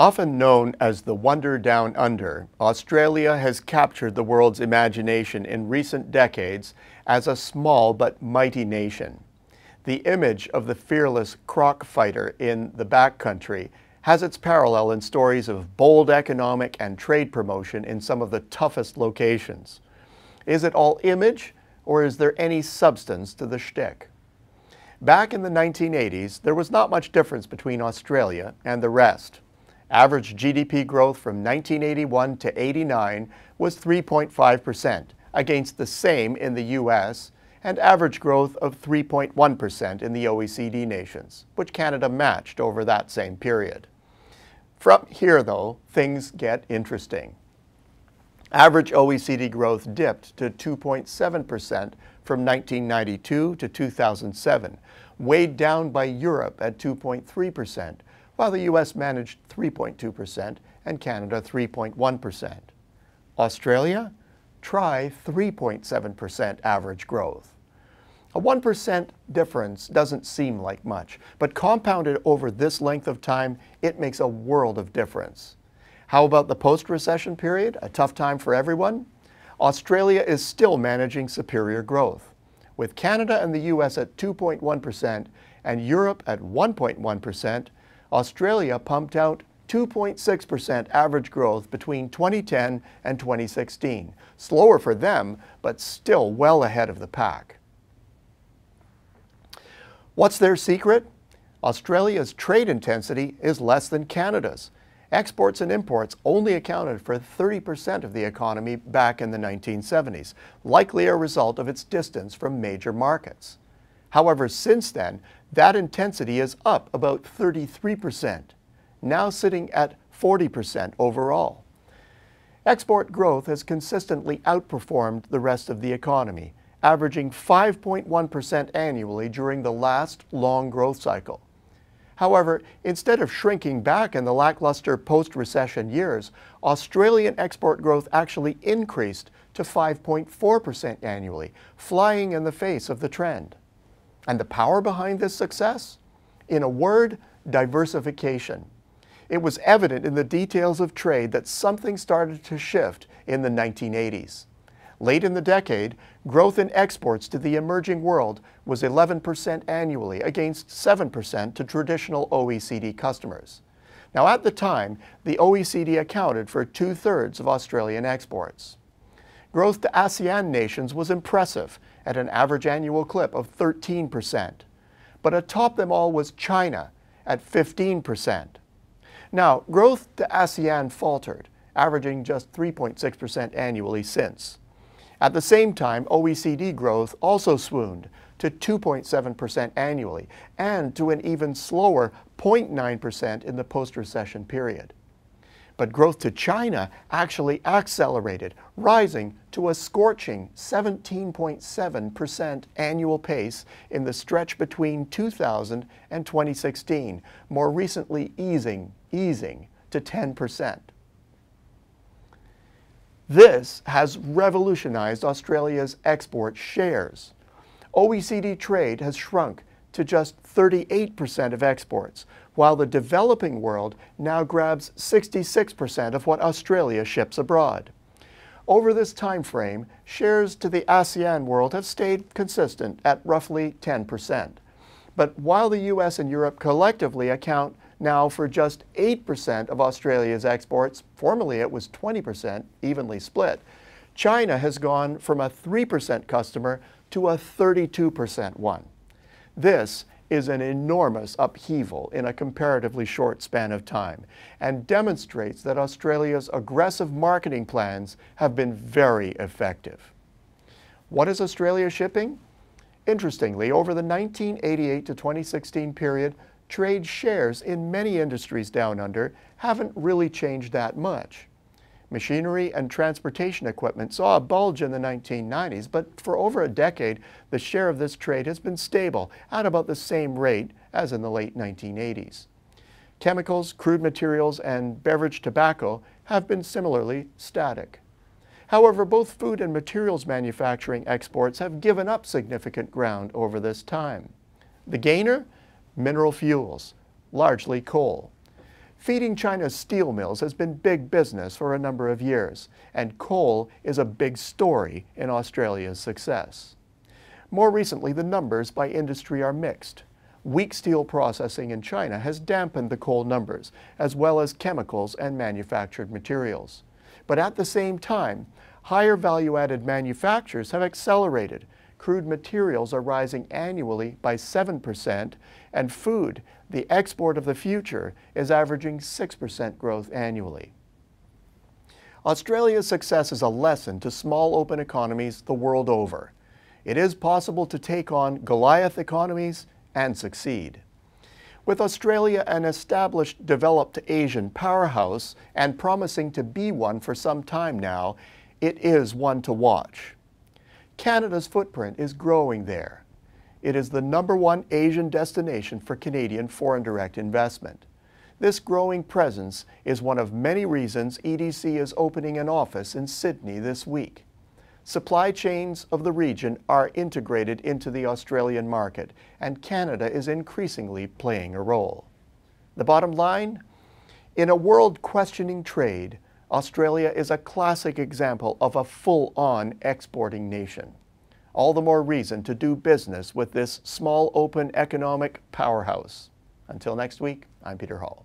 Often known as the Wonder Down Under, Australia has captured the world's imagination in recent decades as a small but mighty nation. The image of the fearless croc fighter in the backcountry has its parallel in stories of bold economic and trade promotion in some of the toughest locations. Is it all image, or is there any substance to the shtick? Back in the 1980s, there was not much difference between Australia and the rest. Average GDP growth from 1981 to 89 was 3.5%, against the same in the US, and average growth of 3.1% in the OECD nations, which Canada matched over that same period. From here, though, things get interesting. Average OECD growth dipped to 2.7% from 1992 to 2007, weighed down by Europe at 2.3%, while the US managed 3.2% and Canada 3.1%. Australia? Try 3.7% average growth. A 1% difference doesn't seem like much, but compounded over this length of time, it makes a world of difference. How about the post-recession period, a tough time for everyone? Australia is still managing superior growth. With Canada and the US at 2.1% and Europe at 1.1%, Australia pumped out 2.6% average growth between 2010 and 2016. Slower for them, but still well ahead of the pack. What's their secret? Australia's trade intensity is less than Canada's. Exports and imports only accounted for 30% of the economy back in the 1970s, likely a result of its distance from major markets. However, since then, that intensity is up about 33%, now sitting at 40% overall. Export growth has consistently outperformed the rest of the economy, averaging 5.1% annually during the last long growth cycle. However, instead of shrinking back in the lackluster post-recession years, Australian export growth actually increased to 5.4% annually, flying in the face of the trend. And the power behind this success? In a word, diversification. It was evident in the details of trade that something started to shift in the 1980s. Late in the decade, growth in exports to the emerging world was 11% annually against 7% to traditional OECD customers. Now, at the time, the OECD accounted for 2/3 of Australian exports. Growth to ASEAN nations was impressive at an average annual clip of 13%. But atop them all was China at 15%. Now, growth to ASEAN faltered, averaging just 3.6% annually since. At the same time, OECD growth also swooned to 2.7% annually and to an even slower 0.9% in the post-recession period. But growth to China actually accelerated, rising to a scorching 17.7% annual pace in the stretch between 2000 and 2016, more recently easing to 10%. This has revolutionized Australia's export shares. OECD trade has shrunk to just 38% of exports, while the developing world now grabs 66% of what Australia ships abroad. Over this time frame, shares to the ASEAN world have stayed consistent at roughly 10%. But while the US and Europe collectively account now for just 8% of Australia's exports, formerly it was 20%, evenly split, China has gone from a 3% customer to a 32% one. This is an enormous upheaval in a comparatively short span of time and demonstrates that Australia's aggressive marketing plans have been very effective. What is Australia shipping? Interestingly, over the 1988 to 2016 period, trade shares in many industries down under haven't really changed that much. Machinery and transportation equipment saw a bulge in the 1990s, but for over a decade, the share of this trade has been stable at about the same rate as in the late 1980s. Chemicals, crude materials, and beverage tobacco have been similarly static. However, both food and materials manufacturing exports have given up significant ground over this time. The gainer? Mineral fuels, largely coal. Feeding China's steel mills has been big business for a number of years, and coal is a big story in Australia's success. More recently, the numbers by industry are mixed. Weak steel processing in China has dampened the coal numbers, as well as chemicals and manufactured materials. But at the same time, higher value-added manufactures have accelerated. Crude materials are rising annually by 7%, and food, the export of the future, is averaging 6% growth annually. Australia's success is a lesson to small open economies the world over. It is possible to take on Goliath economies and succeed. With Australia an established developed Asian powerhouse and promising to be one for some time now, it is one to watch. Canada's footprint is growing there. It is the #1 Asian destination for Canadian foreign direct investment. This growing presence is one of many reasons EDC is opening an office in Sydney this week. Supply chains of the region are integrated into the Australian market, and Canada is increasingly playing a role. The bottom line? In a world questioning trade, Australia is a classic example of a full-on exporting nation. All the more reason to do business with this small open economic powerhouse. Until next week, I'm Peter Hall.